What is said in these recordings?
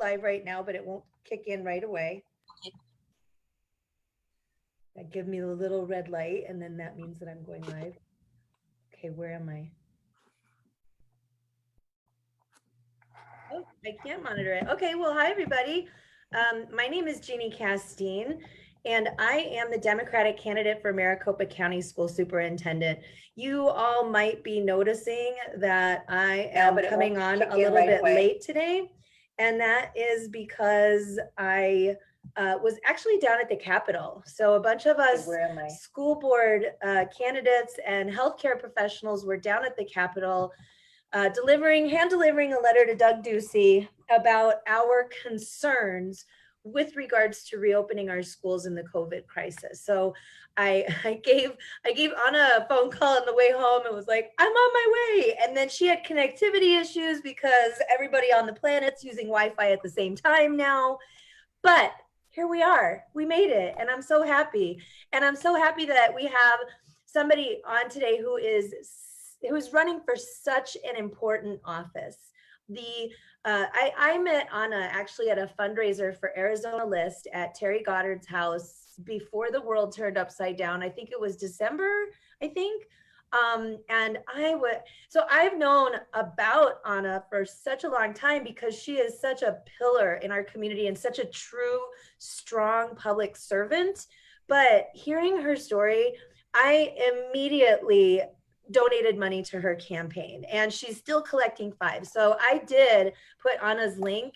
live right now, but it won't kick in right away. Okay. That give me the little red light, and then that means that I'm going live. Okay, where am I? Oh, I can't monitor it. Okay, well, hi, everybody. My name is Jeanne Casteen, and I am the Democratic candidate for Maricopa County School Superintendent. You all might be noticing that I am coming on a little bit late today, and that is because I was actually down at the Capitol. So a bunch of us school board candidates and healthcare professionals were down at the Capitol hand delivering a letter to Doug Ducey about our concerns with regards to reopening our schools in the COVID crisis. So I gave Anna a phone call on the way home and was like, I'm on my way. And then she had connectivity issues because everybody on the planet's using Wi-Fi at the same time now. But here we are. We made it. And I'm so happy. And I'm so happy that we have somebody on today who is running for such an important office. I met Anna actually at a fundraiser for Arizona List at Terry Goddard's house before the world turned upside down. I think it was December, and so I've known about Anna for such a long time because she is such a pillar in our community and such a true, strong public servant. But hearing her story, I immediately donated money to her campaign, and she's still collecting $5. So I did put Anna's link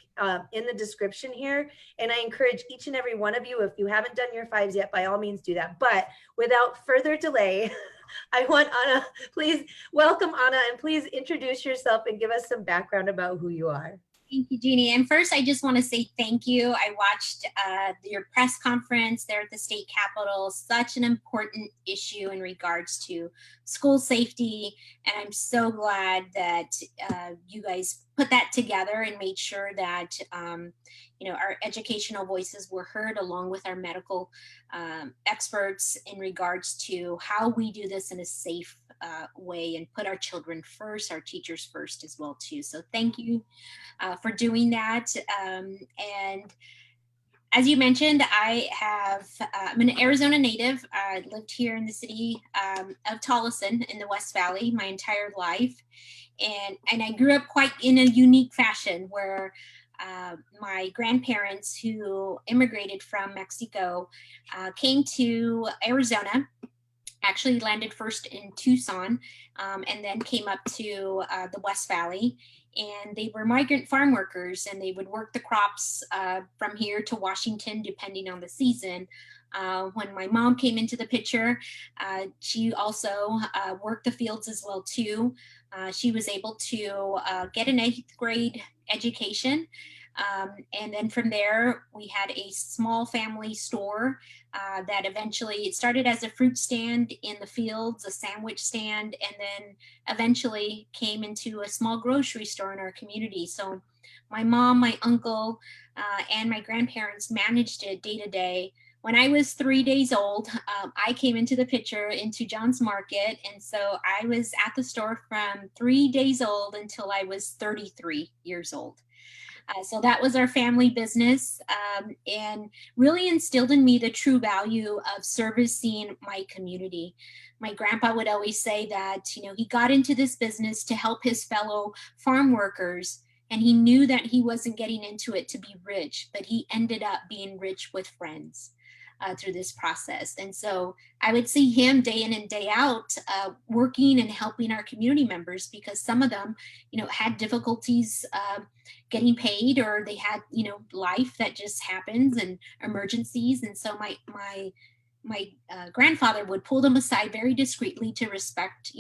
in the description here, and I encourage each and every one of you, if you haven't done your $5s yet, by all means do that. But without further delay, I want Anna, please welcome Anna, and please introduce yourself and give us some background about who you are. Thank you, Jeannie. And first, I just want to say thank you. I watched your press conference there at the state capitol, such an important issue in regards to school safety. And I'm so glad that you guys put that together and made sure that our educational voices were heard, along with our medical experts, in regards to how we do this in a safe way and put our children first, our teachers first as well too. So thank you for doing that. And as you mentioned, I'm an Arizona native. I lived here in the city of Tolleson in the West Valley my entire life. And I grew up quite in a unique fashion where my grandparents, who immigrated from Mexico, came to Arizona, actually landed first in Tucson, and then came up to the West Valley. And they were migrant farm workers, and they would work the crops from here to Washington, depending on the season. When my mom came into the picture, she also worked the fields as well too. She was able to get an 8th grade education. And then from there, we had a small family store that eventually, it started as a fruit stand in the fields, a sandwich stand, and then eventually came into a small grocery store in our community. So my mom, my uncle, and my grandparents managed it day to day. When I was 3 days old, I came into the picture into John's Market. And so I was at the store from 3 days old until I was 33 years old. So that was our family business, and really instilled in me the true value of servicing my community. My grandpa would always say that, he got into this business to help his fellow farm workers, and he knew that he wasn't getting into it to be rich, but he ended up being rich with friends through this process. And so I would see him day in and day out working and helping our community members, because some of them, had difficulties getting paid, or they had, life that just happens and emergencies. And so my grandfather would pull them aside very discreetly to respect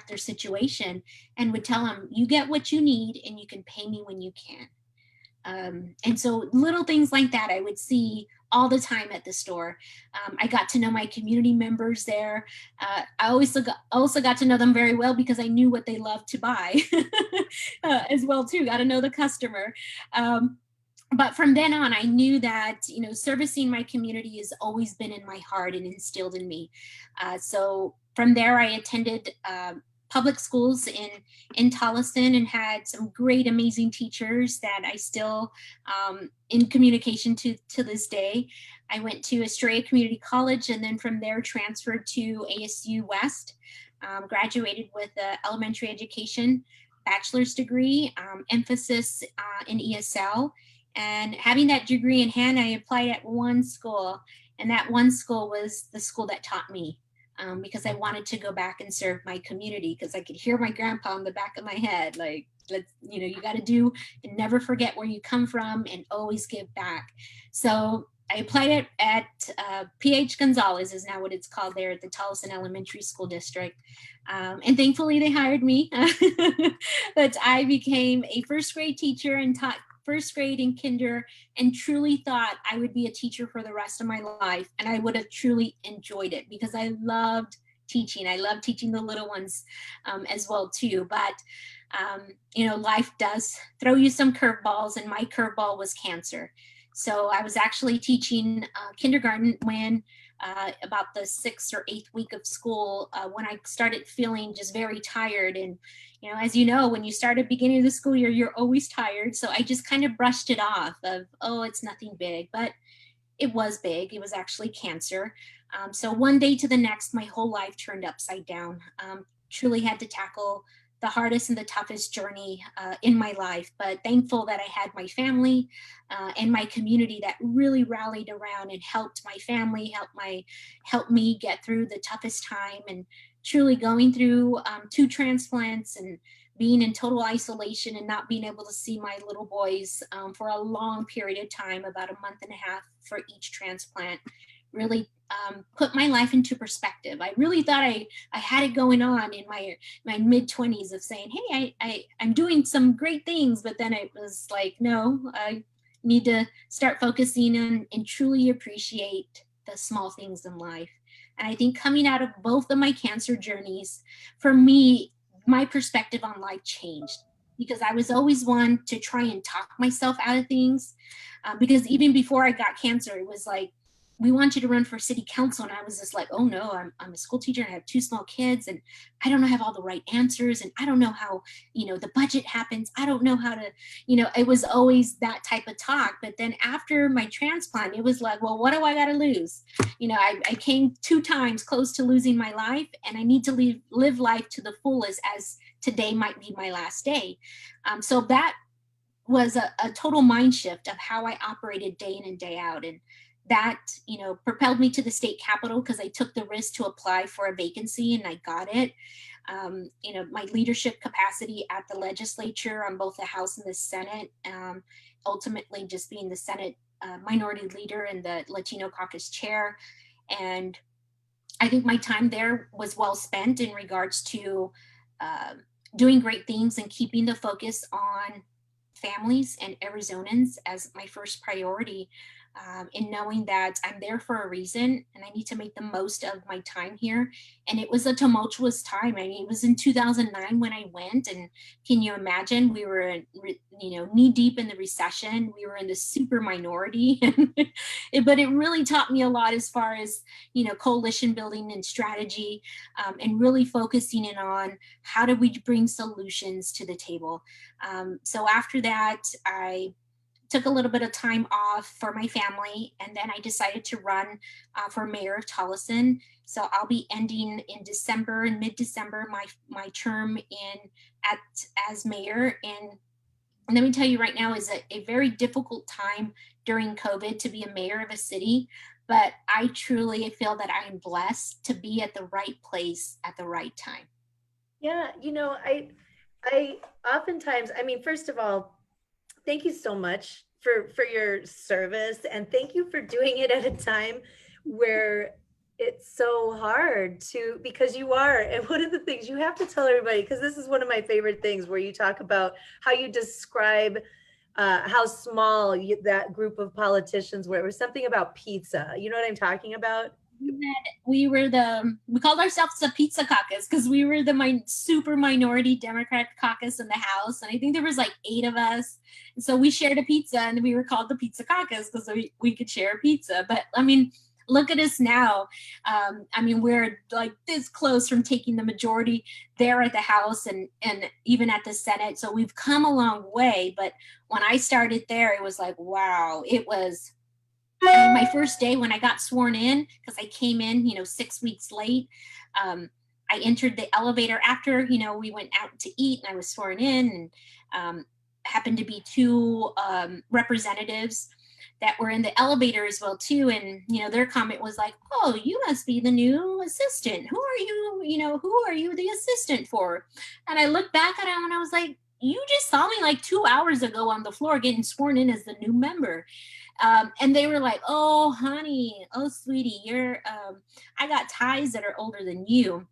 their situation, and would tell them, you get what you need and you can pay me when you can. And so little things like that I would see all the time at the store. I got to know my community members there. I also got to know them very well because I knew what they loved to buy as well too. Got to know the customer. But from then on, I knew that, servicing my community has always been in my heart and instilled in me. So from there, I attended public schools in Tolleson and had some great, amazing teachers that I still in communication to this day. I went to Estrella Community College and then from there transferred to ASU West, graduated with an elementary education bachelor's degree, emphasis in ESL. And having that degree in hand, I applied at one school, and that one school was the school that taught me. Because I wanted to go back and serve my community, because I could hear my grandpa in the back of my head, like, let's, you got to do and never forget where you come from and always give back. So I applied it at PH Gonzalez is now what it's called there at the Tolleson Elementary School District. And thankfully they hired me. But I became a first grade teacher and taught first grade and kinder, and truly thought I would be a teacher for the rest of my life. And I would have truly enjoyed it because I loved teaching. I love teaching the little ones as well too. But, life does throw you some curveballs, and my curveball was cancer. So I was actually teaching kindergarten when about the 6th or 8th week of school, when I started feeling just very tired. And, as you know, when you start at the beginning of the school year, you're always tired. So I just kind of brushed it off of, oh, it's nothing big, but it was big. It was actually cancer. So one day to the next, my whole life turned upside down. Truly had to tackle the hardest and the toughest journey in my life, but thankful that I had my family and my community that really rallied around and helped my family, helped me get through the toughest time, and truly going through 2 transplants and being in total isolation and not being able to see my little boys for a long period of time, about a month and a half for each transplant, really put my life into perspective. I really thought I had it going on in my mid-20s of saying, hey, I'm doing some great things, but then it was like, no, I need to start focusing on and truly appreciate the small things in life. And I think coming out of both of my cancer journeys, for me, my perspective on life changed, because I was always one to try and talk myself out of things. Because even before I got cancer, it was like, we want you to run for city council. And I was just like, oh no, I'm a school teacher and I have 2 small kids and I don't have all the right answers. And I don't know how, the budget happens. I don't know how to, it was always that type of talk. But then after my transplant, it was like, well, what do I got to lose? I came 2 times close to losing my life, and I need to live life to the fullest, as today might be my last day. So that was a total mind shift of how I operated day in and day out. And that, propelled me to the state capitol, because I took the risk to apply for a vacancy and I got it. My leadership capacity at the legislature on both the House and the Senate, ultimately just being the Senate minority leader and the Latino caucus chair. And I think my time there was well spent in regards to doing great things and keeping the focus on families and Arizonans as my first priority. In knowing that I'm there for a reason and I need to make the most of my time here. And it was a tumultuous time. I mean, it was in 2009 when I went, and can you imagine, we were, knee deep in the recession. We were in the super minority, but it really taught me a lot as far as, coalition building and strategy, and really focusing in on how do we bring solutions to the table. So after that, I took a little bit of time off for my family, and then I decided to run for mayor of Tolleson. So I'll be ending in December, in mid-December, my term as mayor. And let me tell you right now, is a very difficult time during COVID to be a mayor of a city, but I truly feel that I am blessed to be at the right place at the right time. Yeah, I oftentimes, first of all, thank you so much for your service, and thank you for doing it at a time where it's so hard because you are. And one of the things you have to tell everybody, because this is one of my favorite things, where you talk about how you describe how small that group of politicians were. It was something about pizza. You know what I'm talking about? We called ourselves the pizza caucus because we were the super minority Democrat caucus in the House. And I think there was like 8 of us. And so we shared a pizza, and we were called the pizza caucus because we could share a pizza. But look at us now. I mean, we're like this close from taking the majority there at the House and even at the Senate. So we've come a long way. But when I started there, it was like, wow, it was, I mean, my first day when I got sworn in, because I came in, 6 weeks late. I entered the elevator after, we went out to eat and I was sworn in, and happened to be two representatives that were in the elevator as well too. And, their comment was like, oh, you must be the new assistant. Who are you, who are you the assistant for? And I looked back at him and I was like, you just saw me like 2 hours ago on the floor getting sworn in as the new member. And they were like, oh, honey, oh, sweetie, I got ties that are older than you.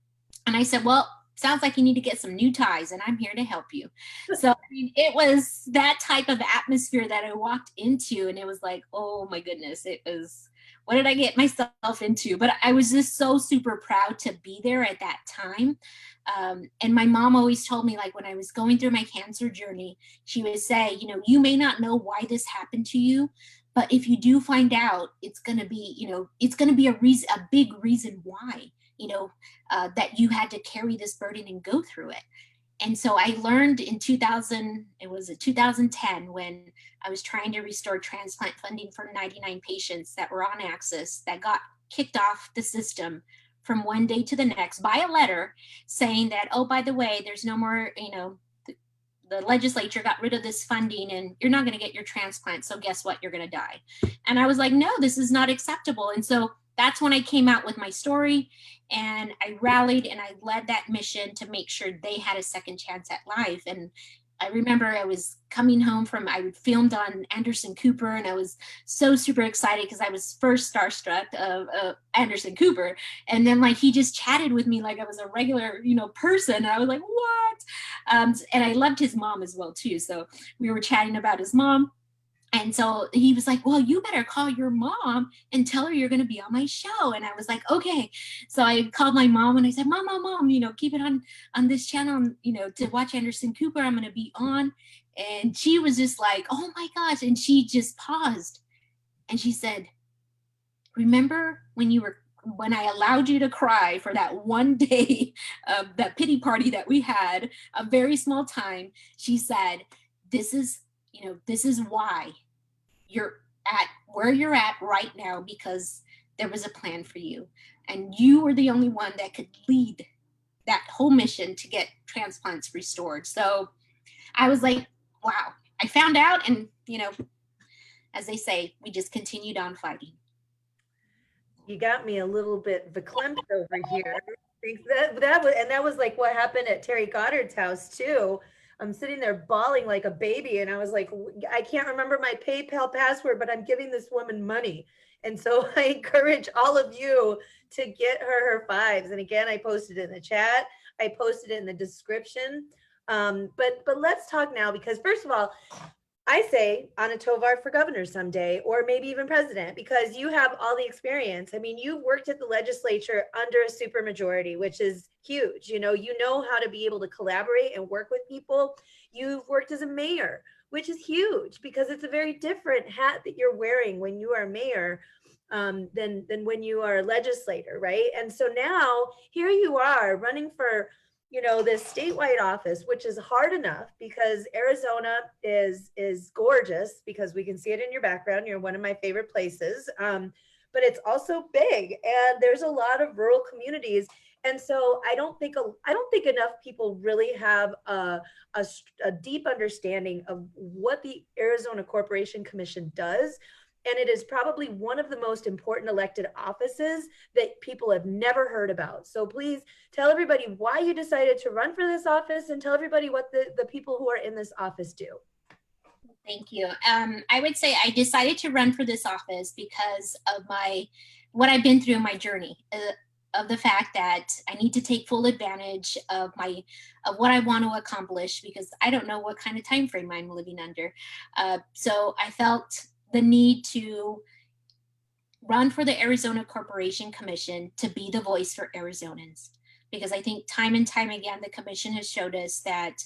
And I said, well, sounds like you need to get some new ties and I'm here to help you. So I mean, it was that type of atmosphere that I walked into, and it was like, oh my goodness, it was, what did I get myself into? But I was just so super proud to be there at that time. And my mom always told me, like when I was going through my cancer journey, she would say, you may not know why this happened to you, but if you do find out, it's going to be, it's going to be a big reason why, that you had to carry this burden and go through it. And so I learned in 2010, when I was trying to restore transplant funding for 99 patients that were on access, that got kicked off the system from one day to the next by a letter saying that, oh, by the way, there's no more, the legislature got rid of this funding and you're not going to get your transplant. So guess what? You're going to die. And I was like, no, this is not acceptable. And so that's when I came out with my story, and I rallied and I led that mission to make sure they had a second chance at life. And I remember I was coming home I filmed on Anderson Cooper, and I was so super excited because I was first starstruck of Anderson Cooper. And then like he just chatted with me like I was a regular, person. And I was like, what? And I loved his mom as well too. So we were chatting about his mom. And so he was like, well, you better call your mom and tell her you're going to be on my show. And I was like, okay. So I called my mom and I said, mom, keep it on this channel, to watch Anderson Cooper. I'm going to be on. And she was just like, oh my gosh. And she just paused and she said, remember when I allowed you to cry for that one day of that pity party that we had, a very small time? She said, this is why you're at where you're at right now, because there was a plan for you. And you were the only one that could lead that whole mission to get transplants restored. So I was like, wow, I found out. And, as they say, we just continued on fighting. You got me a little bit verklempt over here. That was like what happened at Terry Goddard's house too. I'm sitting there bawling like a baby, and I was like, I can't remember my PayPal password, but I'm giving this woman money. And so I encourage all of you to get her fives. And again, I posted it in the chat. I posted it in the description. But let's talk now, because first of all, I say Anna Tovar for governor someday, or maybe even president, because you have all the experience. I mean, you've worked at the legislature under a supermajority, which is huge. You know how to be able to collaborate and work with people. You've worked as a mayor, which is huge, because it's a very different hat that you're wearing when you are mayor than when you are a legislator, right? And so now here you are running for this statewide office, which is hard enough because Arizona is gorgeous, because we can see it in your background. You're one of my favorite places. But it's also big, and there's a lot of rural communities. And so I don't think enough people really have a deep understanding of what the Arizona Corporation Commission does. And it is probably one of the most important elected offices that people have never heard about. So please tell everybody why you decided to run for this office, and tell everybody what the people who are in this office do. Thank you. I would say I decided to run for this office because of what I've been through in my journey, of the fact that I need to take full advantage of what I want to accomplish, because I don't know what kind of time frame I'm living under. So I felt the need to run for the Arizona Corporation Commission to be the voice for Arizonans, because I think time and time again, the commission has showed us that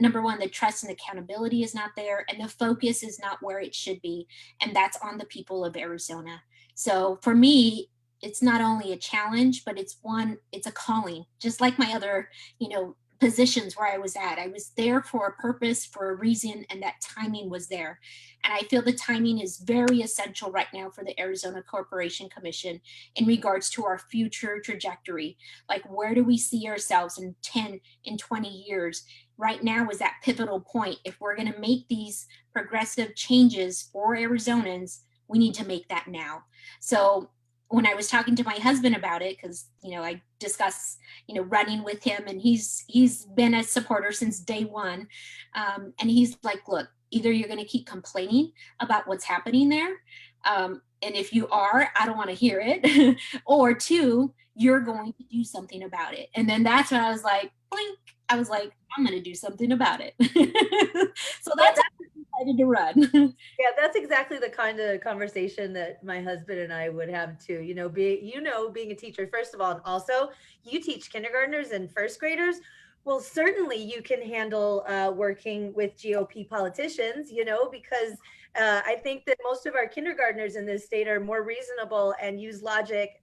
number one, the trust and accountability is not there, and the focus is not where it should be, and that's on the people of Arizona. So for me, it's not only a challenge, but it's a calling, just like my other, positions where I was at. I was there for a purpose, for a reason, and that timing was there. And I feel the timing is very essential right now for the Arizona Corporation Commission in regards to our future trajectory. Like, where do we see ourselves in 10, in 20 years? Right now is that pivotal point. If we're going to make these progressive changes for Arizonans, we need to make that now. So when I was talking to my husband about it, because I discuss running with him, and he's been a supporter since day one, and he's like, look, either you're going to keep complaining about what's happening there, and if you are, I don't want to hear it, or two, you're going to do something about it. And then that's when I was like, blink, I was like, I'm going to do something about it. So that's how I decided to run. Yeah, that's exactly the kind of conversation that my husband and I would have too. Being a teacher, first of all, and also you teach kindergartners and first graders. Well, certainly you can handle working with GOP politicians, because I think that most of our kindergartners in this state are more reasonable and use logic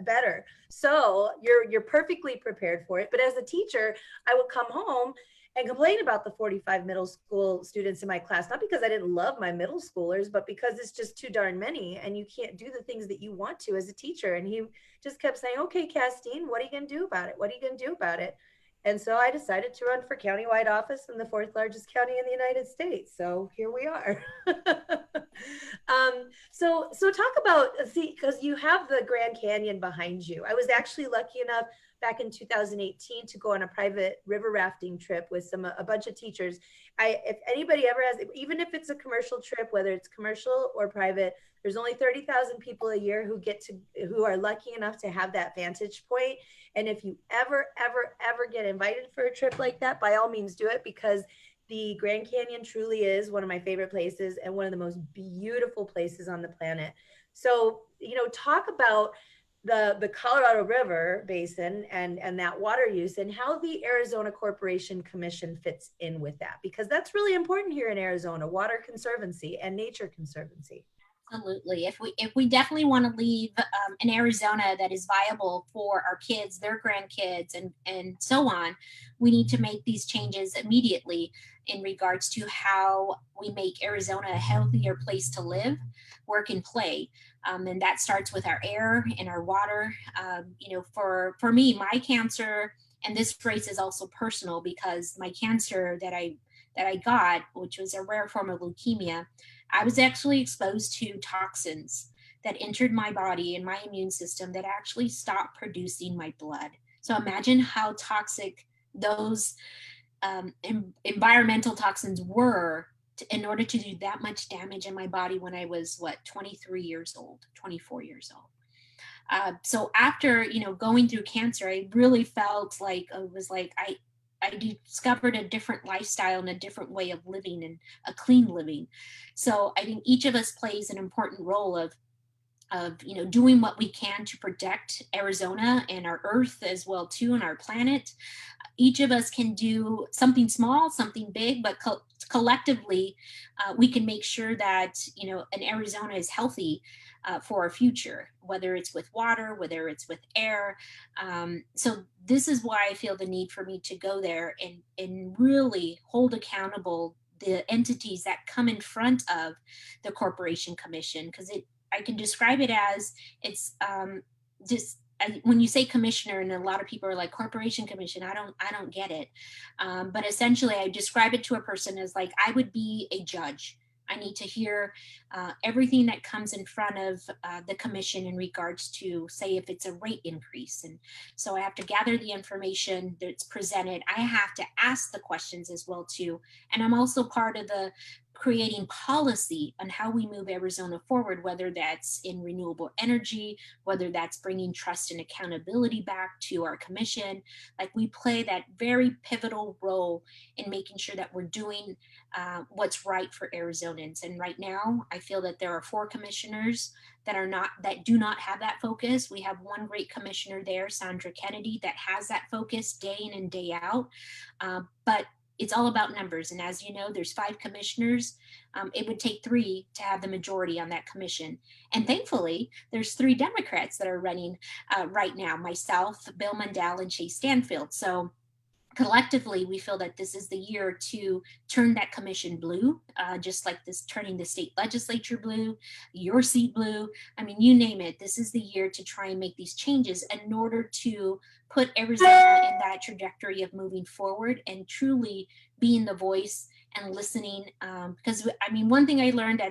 better. So you're perfectly prepared for it. But as a teacher, I would come home and complain about the 45 middle school students in my class, not because I didn't love my middle schoolers, but because it's just too darn many and you can't do the things that you want to as a teacher. And he just kept saying, okay, Casteen, what are you going to do about it? What are you going to do about it? And so I decided to run for countywide office in the fourth largest county in the United States. So here we are. So talk about, because you have the Grand Canyon behind you. I was actually lucky enough back in 2018 to go on a private river rafting trip with a bunch of teachers. If anybody ever has, even if it's a commercial trip, whether it's commercial or private, there's only 30,000 people a year who are lucky enough to have that vantage point. And if you ever get invited for a trip like that, by all means do it, because the Grand Canyon truly is one of my favorite places and one of the most beautiful places on the planet. So, talk about the Colorado River Basin and that water use and how the Arizona Corporation Commission fits in with that, because that's really important here in Arizona, water conservancy and nature conservancy. Absolutely. If we definitely want to leave an Arizona that is viable for our kids, their grandkids, and so on, we need to make these changes immediately in regards to how we make Arizona a healthier place to live, work, and play. And that starts with our air and our water. For me, my cancer, and this race is also personal because my cancer that I got, which was a rare form of leukemia, I was actually exposed to toxins that entered my body and my immune system that actually stopped producing my blood. So imagine how toxic those environmental toxins were in order to do that much damage in my body when I was 23 years old, 24 years old. So after, going through cancer, I really felt like I discovered a different lifestyle and a different way of living and a clean living. So I think each of us plays an important role of doing what we can to protect Arizona and our earth as well too, and our planet. Each of us can do something small, something big, but collectively we can make sure that an Arizona is healthy for our future, whether it's with water, whether it's with air. So this is why I feel the need for me to go there and really hold accountable the entities that come in front of the Corporation Commission, because I can describe it as it's just when you say commissioner, and a lot of people are like Corporation Commission, I don't get it. But essentially, I describe it to a person as like I would be a judge. I need to hear everything that comes in front of the commission in regards to, say, if it's a rate increase. And so I have to gather the information that's presented. I have to ask the questions as well too. And I'm also part of the creating policy on how we move Arizona forward, whether that's in renewable energy, whether that's bringing trust and accountability back to our commission. Like, we play that very pivotal role in making sure that we're doing what's right for Arizonans. And right now, I feel that there are 4 commissioners that do not have that focus. We have one great commissioner there, Sandra Kennedy, that has that focus day in and day out. But it's all about numbers. And as you know, there's 5 commissioners. It would take 3 to have the majority on that commission. And thankfully, there's 3 Democrats that are running right now, myself, Bill Mundell, and Chase Stanfield. So collectively, we feel that this is the year to turn that commission blue, just like this turning the state legislature blue, your seat blue. I mean, you name it. This is the year to try and make these changes in order to put Arizona in that trajectory of moving forward and truly being the voice and listening. Because I mean, one thing I learned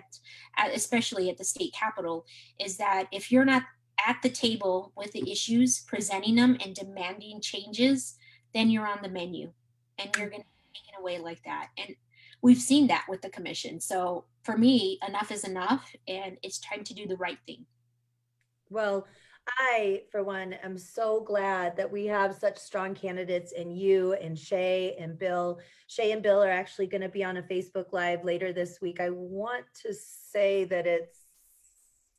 especially at the state capitol, is that if you're not at the table with the issues, presenting them and demanding changes, then you're on the menu and you're going to be taken away like that. And we've seen that with the commission. So for me, enough is enough, and it's time to do the right thing. Well, I, for one, am so glad that we have such strong candidates in you and Shay and Bill. Shay and Bill are actually going to be on a Facebook Live later this week. I want to say that it's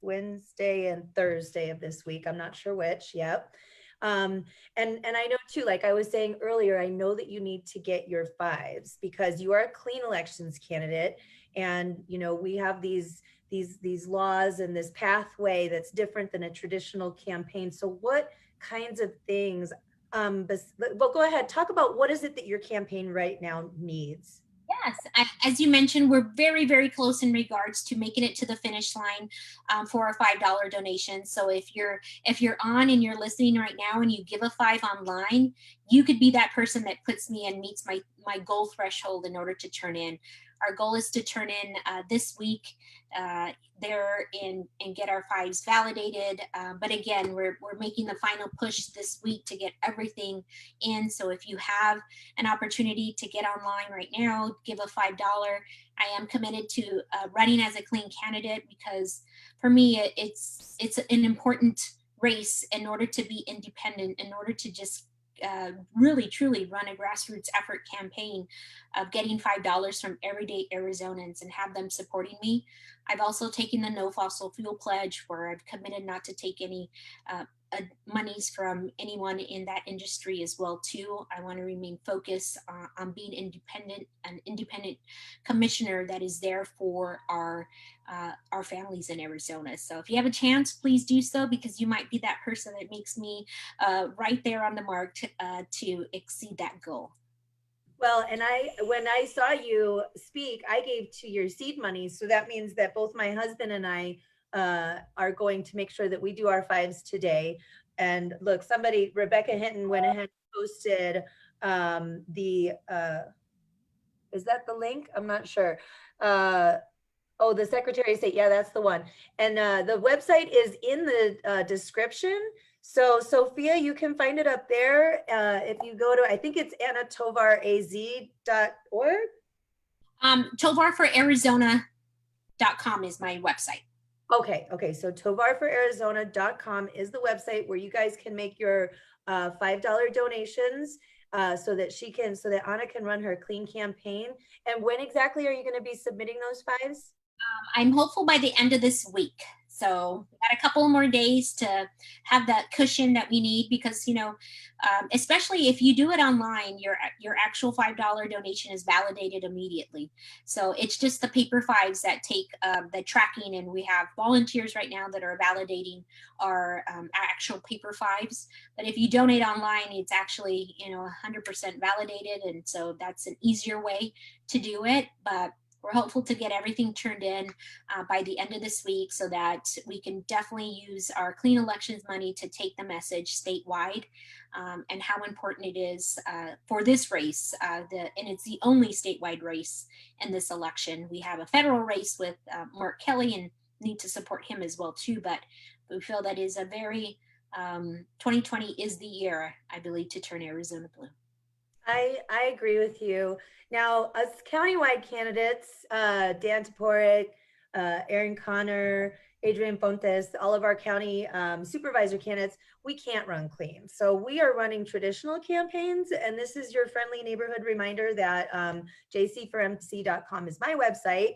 Wednesday and Thursday of this week. I'm not sure which. Yep. And I know too, like I was saying earlier, I know that you need to get your 5s because you are a clean elections candidate, and you know we have these laws and this pathway that's different than a traditional campaign. So what kinds of things? Well, go ahead, talk about what is it that your campaign right now needs. Yes, as you mentioned, we're very, very close in regards to making it to the finish line for a $5 donation. So if you're on and you're listening right now and you give a 5 online, you could be that person that puts me and meets my goal threshold in order to turn in. Our goal is to turn in this week there and get our 5s validated. But again, we're making the final push this week to get everything in. So if you have an opportunity to get online right now, give a $5. I am committed to running as a clean candidate because for me, it's an important race in order to be independent, in order to just really truly run a grassroots effort campaign of getting $5 from everyday Arizonans and have them supporting me. I've also taken the no fossil fuel pledge, where I've committed not to take any monies from anyone in that industry as well too. I want to remain focused on being an independent commissioner that is there for our families in Arizona. So if you have a chance, please do so, because you might be that person that makes me right there on the mark to exceed that goal. Well, and when I saw you speak, I gave to your seed money. So that means that both my husband and I are going to make sure that we do our 5s today. And look, Rebecca Hinton went ahead and posted is that the link? I'm not sure. Oh, the Secretary of State. Yeah, that's the one. And the website is in the description. So Sophia, you can find it up there. If you go to, I think it's annatovaraz.org. Tovarforarizona.com is my website. Okay. So tovarforarizona.com is the website where you guys can make your $5 donations so that Anna can run her clean campaign. And when exactly are you going to be submitting those 5s? I'm hopeful by the end of this week. So we got a couple more days to have that cushion that we need, because especially if you do it online, your actual $5 donation is validated immediately. So it's just the paper 5s that take the tracking, and we have volunteers right now that are validating our actual paper 5s. But if you donate online, it's actually 100% validated, and so that's an easier way to do it. But we're hopeful to get everything turned in by the end of this week, so that we can definitely use our clean elections money to take the message statewide, and how important it is for this race. And it's the only statewide race in this election. We have a federal race with Mark Kelly, and need to support him as well too. But we feel that is a very 2020 is the year, I believe, to turn Arizona blue. I agree with you. Now, us countywide candidates, Dan Toporek, Aaron Connor, Adrian Fontes, all of our county supervisor candidates, we can't run clean. So we are running traditional campaigns. And this is your friendly neighborhood reminder that jc4mc.com is my website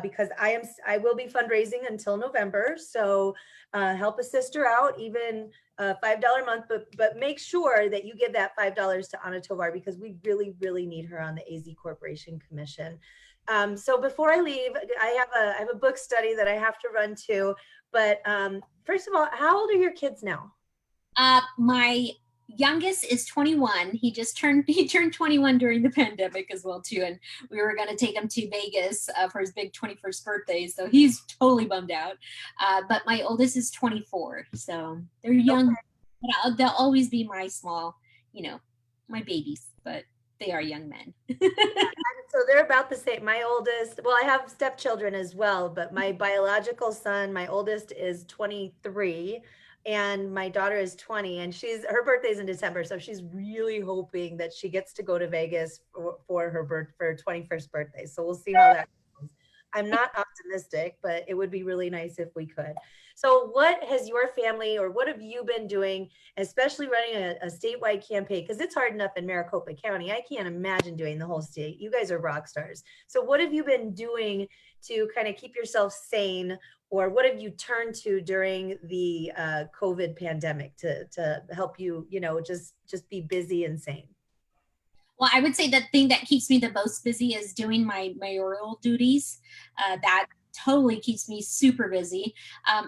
because I will be fundraising until November. So help a sister out, even $5 a month, but make sure that you give that $5 to Anna Tovar because we really, really need her on the AZ Corporation Commission. So before I leave, I have a book study that I have to run to. But first of all, how old are your kids now? My youngest is 21. He turned 21 during the pandemic as well too, and we were going to take him to Vegas for his big 21st birthday, so he's totally bummed out. But my oldest is 24, so they're young. Okay. They'll always be my small, my babies, but they are young men. So they're about the same. My oldest, well, I have stepchildren as well, but my biological son, my oldest is 23 and my daughter is 20 and her birthday's in December. So she's really hoping that she gets to go to Vegas for her 21st birthday. So we'll see how that goes. I'm not optimistic, but it would be really nice if we could. So what has your family or what have you been doing, especially running a statewide campaign? Because it's hard enough in Maricopa County. I can't imagine doing the whole state. You guys are rock stars. So what have you been doing to kind of keep yourself sane, or what have you turned to during the COVID pandemic to help you, just be busy and sane? Well, I would say the thing that keeps me the most busy is doing my mayoral duties. That totally keeps me super busy.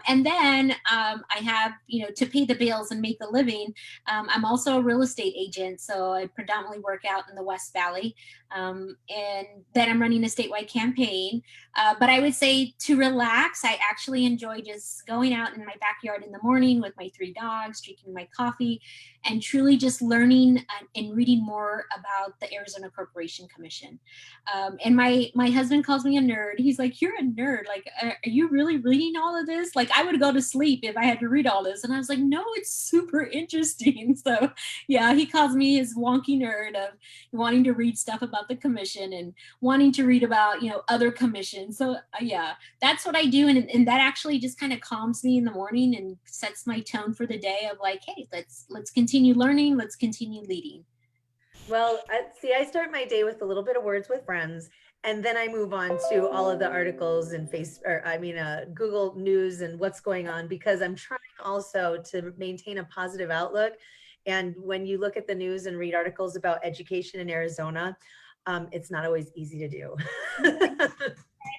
And then I have, to pay the bills and make a living. I'm also a real estate agent, so I predominantly work out in the West Valley. And then I'm running a statewide campaign. But I would say to relax, I actually enjoy just going out in my backyard in the morning with my 3 dogs, drinking my coffee, and truly just learning and reading more about the Arizona Corporation Commission. And my husband calls me a nerd. He's like, "You're a nerd. Like, are you really reading all of this?" Like, I would go to sleep if I had to read all this. And I was like, "No, it's super interesting." So yeah, he calls me his wonky nerd of wanting to read stuff about the commission and wanting to read about, other commissions. So yeah, that's what I do. And that actually just kind of calms me in the morning and sets my tone for the day of like, hey, let's continue learning. Let's continue leading. Well, I start my day with a little bit of words with friends, and then I move on to all of the articles and Google News and what's going on, because I'm trying also to maintain a positive outlook. And when you look at the news and read articles about education in Arizona, it's not always easy to do.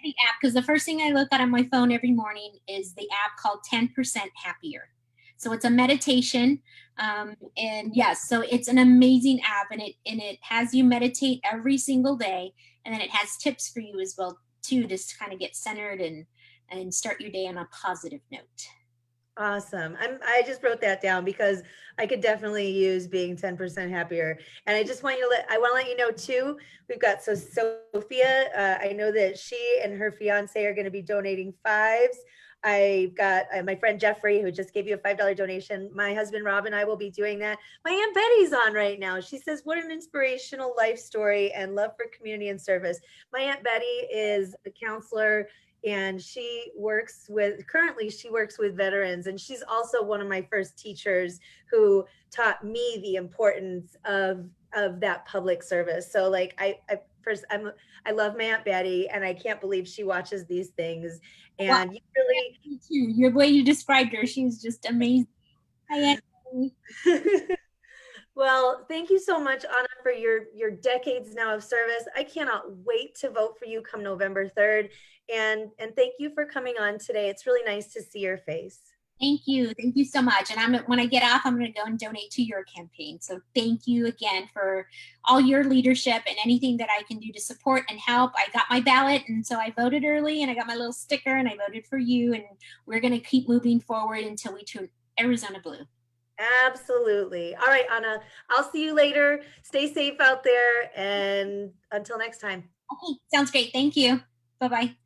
The app, because the first thing I look at on my phone every morning is the app called 10% Happier. So it's a meditation, and yes, so it's an amazing app, and it has you meditate every single day, and then it has tips for you as well too, just to kind of get centered and start your day on a positive note. Awesome. I just wrote that down because I could definitely use being 10% happier. And I just want I want to let you know too, we've got Sophia. I know that she and her fiance are going to be donating fives. I've got my friend Jeffrey, who just gave you a $5 donation. My husband Rob and I will be doing that. My Aunt Betty's on right now. She says, "What an inspirational life story and love for community and service." My Aunt Betty is a counselor, and currently she works with veterans, and she's also one of my first teachers who taught me the importance of that public service. So like I love my Aunt Betty, and I can't believe she watches these things. And well, you really, your way you described her, she's just amazing. Hi, well, thank you so much, Anna, for your decades now of service. I cannot wait to vote for you come November 3rd. And thank you for coming on today. It's really nice to see your face. Thank you so much. And when I get off, I'm going to go and donate to your campaign. So thank you again for all your leadership and anything that I can do to support and help. I got my ballot, and so I voted early, and I got my little sticker, and I voted for you. And we're going to keep moving forward until we turn Arizona blue. Absolutely. All right, Anna, I'll see you later. Stay safe out there, and until next time. Okay, sounds great. Thank you. Bye-bye.